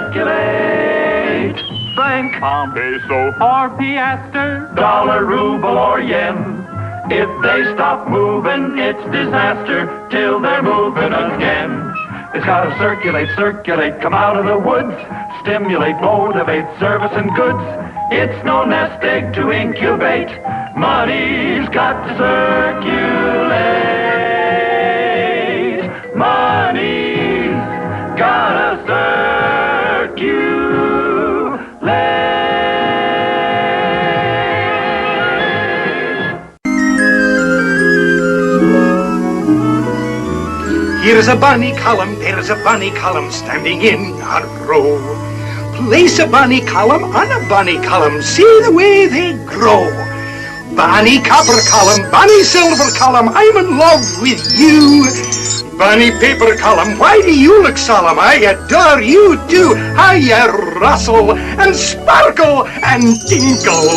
circulate. Franc, pound, peso, or piaster, dollar, ruble, or yen. If they stop moving, it's disaster till they're moving again. It's gotta circulate, circulate, come out of the woods, stimulate, motivate, service and goods. It's no nest egg to incubate. Money's got to circulate. Money's gotta circulate. Here's a bonny column, there's a bonny column standing in a row. Place a bonny column on a bonny column, see the way they grow. Bonny copper column, bonny silver column, I'm in love with you. Bonny paper column, why do you look solemn? I adore you too. How you rustle and sparkle and tinkle.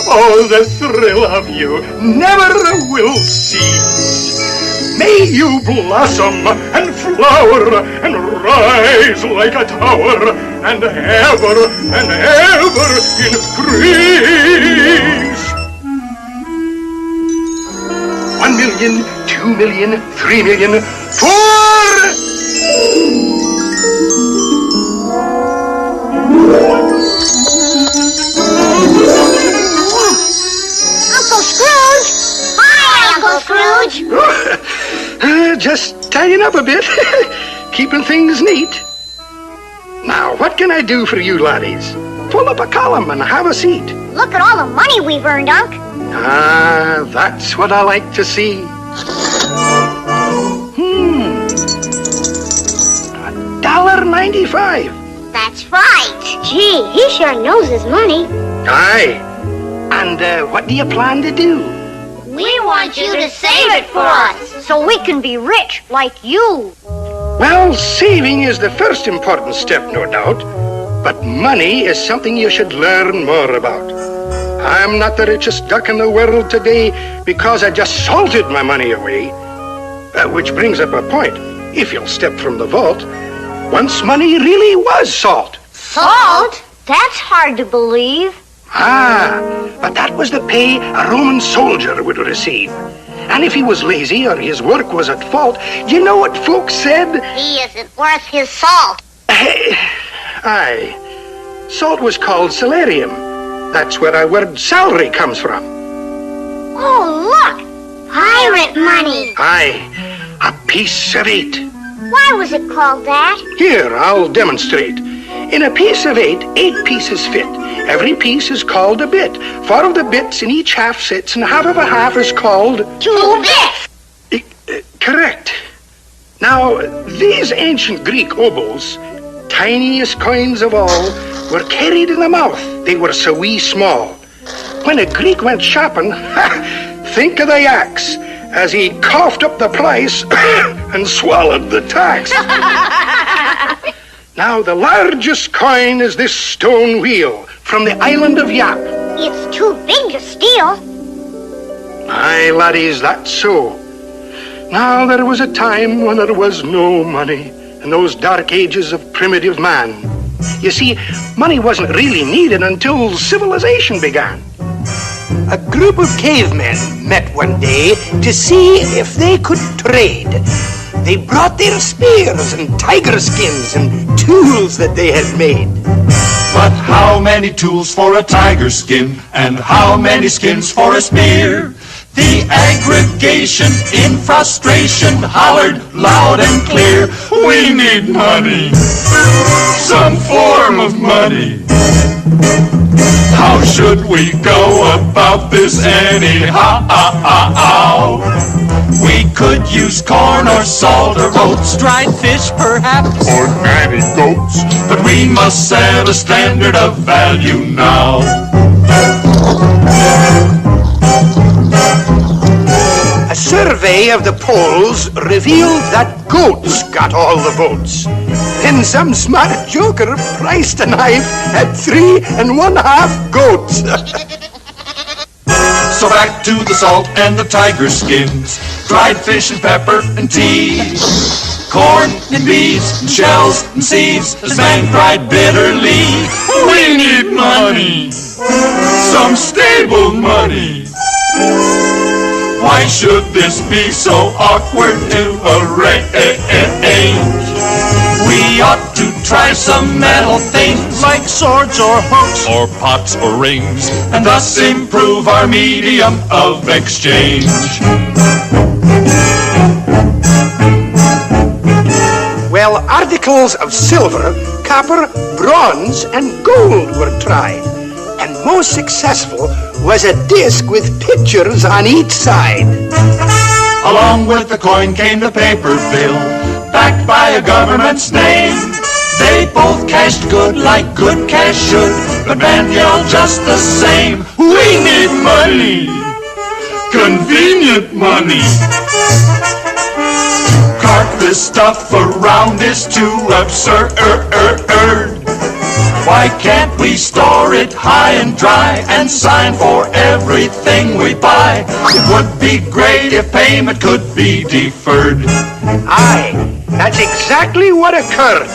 Oh, the thrill of you never will cease. May you blossom and flower and rise like a tower and ever increase. 1 million, 2 million, 3 million, 4! Uncle Scrooge! Hi, Uncle Scrooge! Just tidying up a bit, keeping things neat. Now, what can I do for you laddies? Pull up a column and have a seat. Look at all the money we've earned, Unc. Ah, that's what I like to see. $1.95. That's right. Gee, he sure knows his money. Aye. And what do you plan to do? We want you to save it for us, so we can be rich like you. Well, saving is the first important step, no doubt. But money is something you should learn more about. I'm not the richest duck in the world today because I just salted my money away. Which brings up a point. If you'll step from the vault, once money really was salt. Salt? That's hard to believe. Ah, but that was the pay a Roman soldier would receive. And if he was lazy or his work was at fault, you know what folks said? He isn't worth his salt. Aye. Salt was called salarium. That's where our word salary comes from. Oh, look! Pirate money. Aye, a piece of 8. Why was it called that? Here, I'll demonstrate. In a piece of 8, 8 pieces fit. Every piece is called a bit. 4 of the bits in each half sits, and half of a half is called 2 bits. Correct. Now, these ancient Greek obols, tiniest coins of all, were carried in the mouth. They were so wee small. When a Greek went shopping, think of the axe, as he coughed up the price and swallowed the tax. Now, the largest coin is this stone wheel from the Island of Yap. It's too big to steal. Aye, laddies, that's so. Now, there was a time when there was no money in those dark ages of primitive man. You see, money wasn't really needed until civilization began. A group of cavemen met one day to see if they could trade. They brought their spears and tiger skins and tools that they had made. But how many tools for a tiger skin, and how many skins for a spear? The aggregation in frustration hollered loud and clear, we need money, some form of money. How should we go about this anyhow? We could use corn or salt or oats, dried fish perhaps, or nanny goats, but we must set a standard of value now. A survey of the polls revealed that goats got all the votes. Then some smart joker priced a knife at 3 1/2 goats. So back to the salt and the tiger skins, dried fish and pepper and tea. corn and beans and shells and seeds. This man cried bitterly, we need money, some stable money. Why should this be so awkward to arrange? We ought to try some metal things like swords or hooks or pots or rings, and thus improve our medium of exchange. Well, articles of silver, copper, bronze, and gold were tried. And most successful was a disc with pictures on each side. Along with the coin came the paper bill, backed by a government's name. They both cashed good like good cash should, but man yelled just the same, we need money, convenient money. Cart this stuff around is too absurd. Why can't we store it high and dry and sign for everything we buy? It would be great if payment could be deferred. Aye, that's exactly what occurred.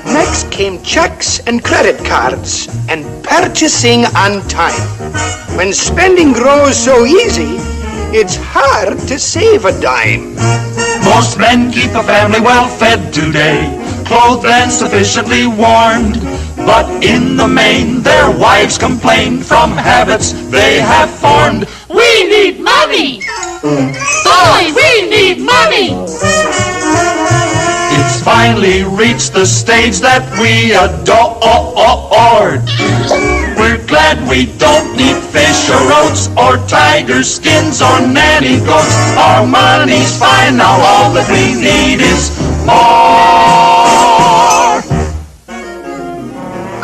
Next came checks and credit cards and purchasing on time. When spending grows so easy, it's hard to save a dime. Most men keep a family well fed today, clothed and sufficiently warmed, but in the main their wives complain from habits they have formed. We need money! Boy, we need money! It's finally reached the stage that we adored. We're glad we don't need fish or oats or tiger skins or nanny goats. Our money's fine now, all that we need is more.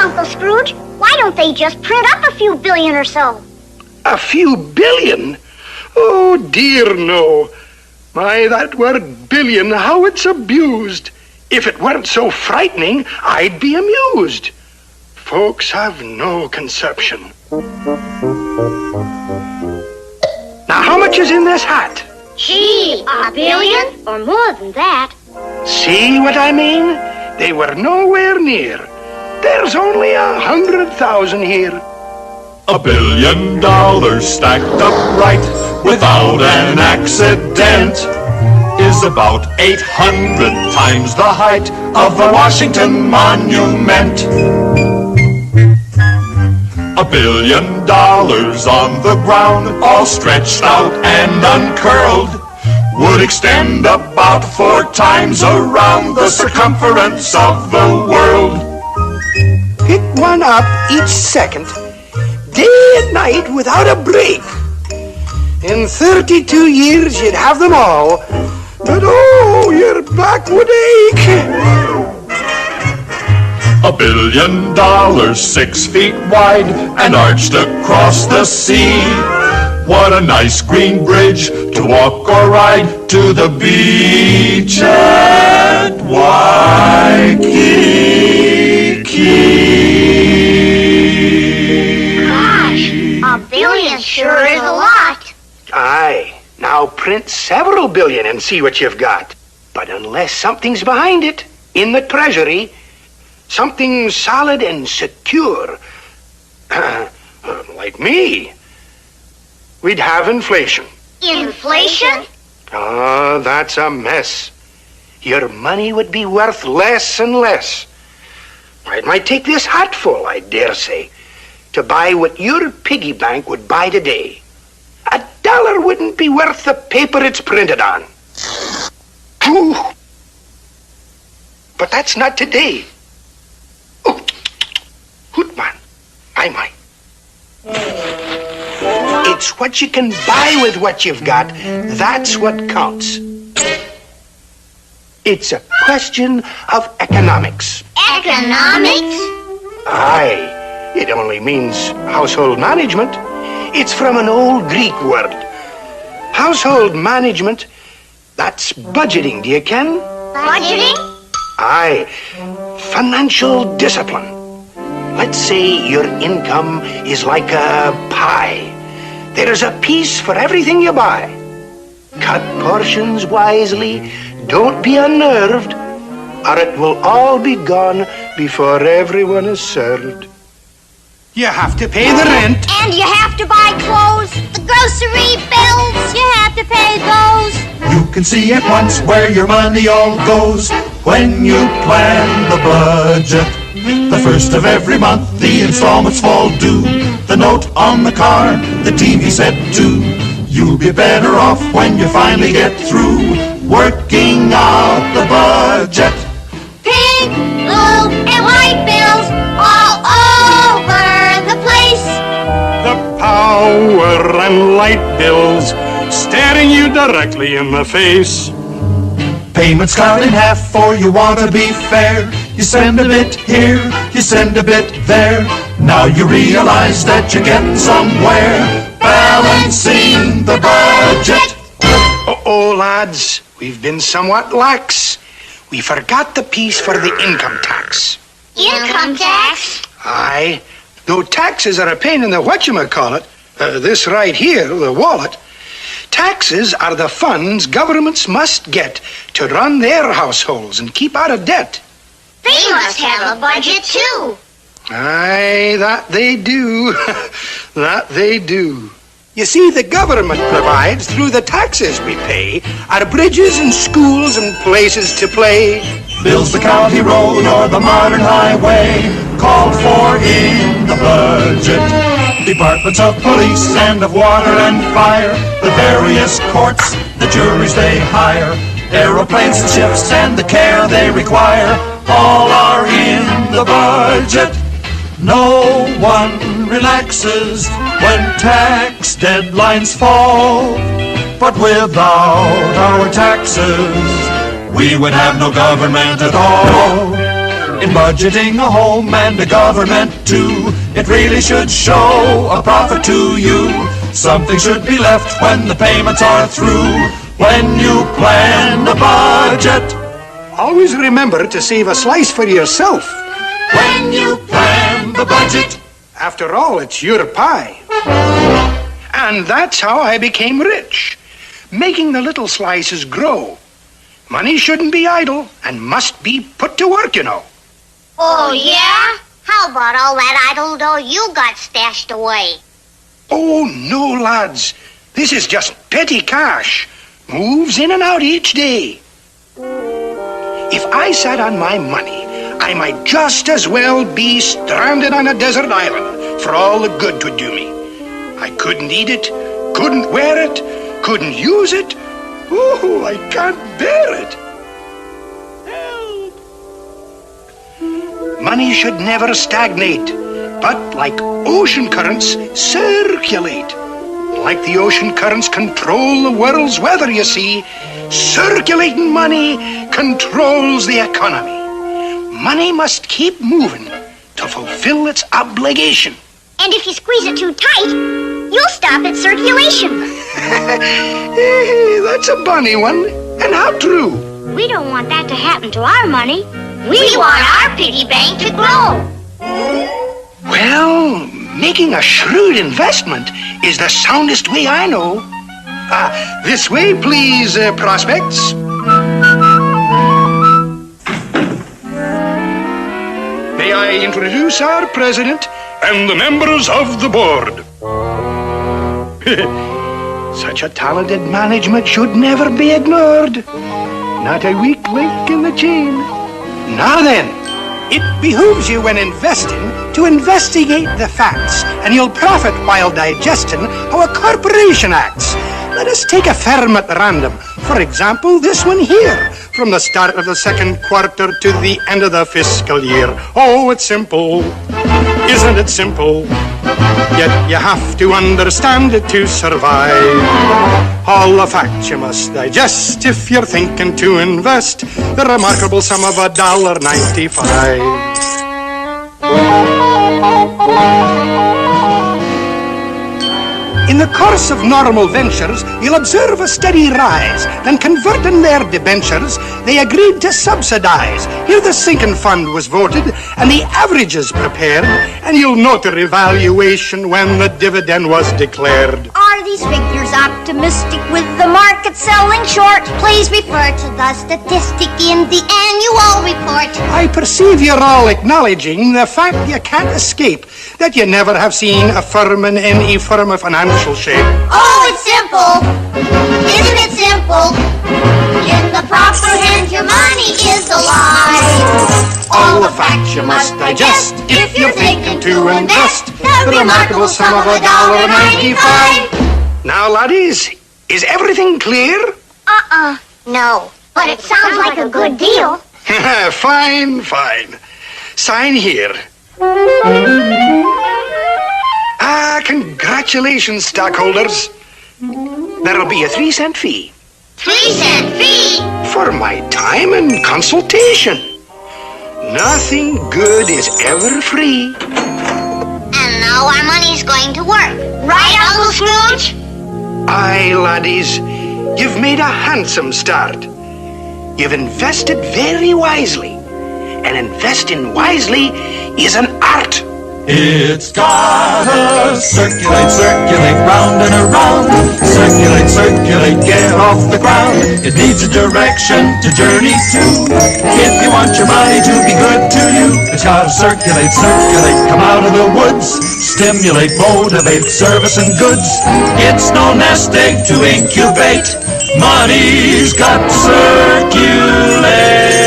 Uncle Scrooge, why don't they just print up a few billion or so? A few billion? Oh, dear, no. My, that word billion, how it's abused. If it weren't so frightening, I'd be amused. Folks have no conception. Now, how much is in this hat? Gee, a billion? Or more than that. See what I mean? They were nowhere near. There's only 100,000 here. $1 billion stacked upright without an accident is about 800 times the height of the Washington Monument. $1 billion on the ground, all stretched out and uncurled, would extend about 4 times around the circumference of the world. Pick one up each second, day and night without a break. In 32 years you'd have them all, but oh, your back would ache. $1 billion, 6 feet wide and arched across the sea. What a nice green bridge to walk or ride to the beach at Waikiki. Gosh, $1 billion sure is a lot. Aye, now print several billion and see what you've got. But unless something's behind it, in the treasury, something solid and secure, like me, we'd have inflation. Inflation? Ah, that's a mess. Your money would be worth less and less. It might take this hatful, I dare say, to buy what your piggy bank would buy today. $1 wouldn't be worth the paper it's printed on. Ooh. But that's not today. Oh, Hootman, my. It's what you can buy with what you've got. That's what counts. It's a question of economics. Economics? Aye, it only means household management. It's from an old Greek word. Household management, that's budgeting, do you ken? Budgeting? Aye, financial discipline. Let's say your income is like a pie. There's a piece for everything you buy. Cut portions wisely, Don't be unnerved, or it will all be gone before everyone is served. You have to pay the rent. And you have to buy clothes, the grocery bills. You have to pay those. You can see at once where your money all goes when you plan the budget. The first of every month, the installments fall due. The note on the car, the TV set too. You'll be better off when you finally get through working out the budget. Pink, blue, and white bills all over the place. The power and light bills staring you directly in the face. Payments cut in half, for you want to be fair. You send a bit here, you send a bit there. Now you realize that you're getting somewhere, balancing the budget. Oh, lads, we've been somewhat lax. We forgot the piece for the income tax. Income tax? Aye, though taxes are a pain in the whatchamacallit, this right here, the wallet, taxes are the funds governments must get to run their households and keep out of debt. They must have a budget, too. Aye, that they do. That they do. You see, the government provides, through the taxes we pay, our bridges and schools and places to play. Builds the county road or the modern highway, called for in the budget. Departments of police and of water and fire, the various courts, the juries they hire, aeroplanes and ships and the care they require, all are in the budget. No one relaxes when tax deadlines fall, but without our taxes, we would have no government at all. In budgeting a home and a government too, it really should show a profit to you. Something should be left when the payments are through, when you plan a budget. Always remember to save a slice for yourself. When you plan the budget. After all, it's your pie. And that's how I became rich, making the little slices grow. Money shouldn't be idle and must be put to work, you know. Oh, yeah? How about all that idle dough you got stashed away? Oh, no, lads. This is just petty cash. Moves in and out each day. If I sat on my money, I might just as well be stranded on a desert island for all the good 'twould do me. I couldn't eat it, couldn't wear it, couldn't use it. Oh, I can't bear it. Help! Money should never stagnate, but like ocean currents, circulate. Like the ocean currents control the world's weather, you see, circulating money controls the economy. Money must keep moving to fulfill its obligation. And if you squeeze it too tight, you'll stop its circulation. That's a bunny one. And how true? We don't want that to happen to our money. We want our piggy bank to grow. Well, making a shrewd investment is the soundest way I know. This way, please, prospects. May I introduce our president and the members of the board. Such a talented management should never be ignored. Not a weak link in the chain. Now then, it behooves you when investing to investigate the facts, and you'll profit while digesting how a corporation acts. Let us take a firm at random. For example, this one here, from the start of the second quarter to the end of the fiscal year. Oh, it's simple. Isn't it simple? Yet you have to understand it to survive. All the facts you must digest if you're thinking to invest the remarkable sum of $1.95. In the course of normal ventures, you'll observe a steady rise. Then converting their debentures, they agreed to subsidize. Here the sinking fund was voted, and the averages prepared, and you'll note the revaluation when the dividend was declared. Our Are these figures optimistic with the market selling short? Please refer to the statistic in the annual report. I perceive you're all acknowledging the fact you can't escape that you never have seen a firm in any firm of financial shape. Oh, it's simple. Isn't it simple? In the proper hands, your money is alive. All the facts you must digest if you're thinking to invest the remarkable sum of $1.95. Now, laddies, is everything clear? No. But it sounds like a good deal. Fine, fine. Sign here. Congratulations, stockholders. There'll be a 3-cent fee. 3-cent fee? For my time and consultation. Nothing good is ever free. And now our money's going to work. Right, Uncle Scrooge? Aye, laddies, you've made a handsome start. You've invested very wisely. And investing wisely is an art. It's gotta circulate, circulate, round and around. Circulate, circulate, get off the ground. It needs a direction to journey to. If you want your money to be good to you, it's gotta circulate, circulate, come out of the woods. Stimulate, motivate, service and goods. It's no nest egg to incubate. Money's got to circulate.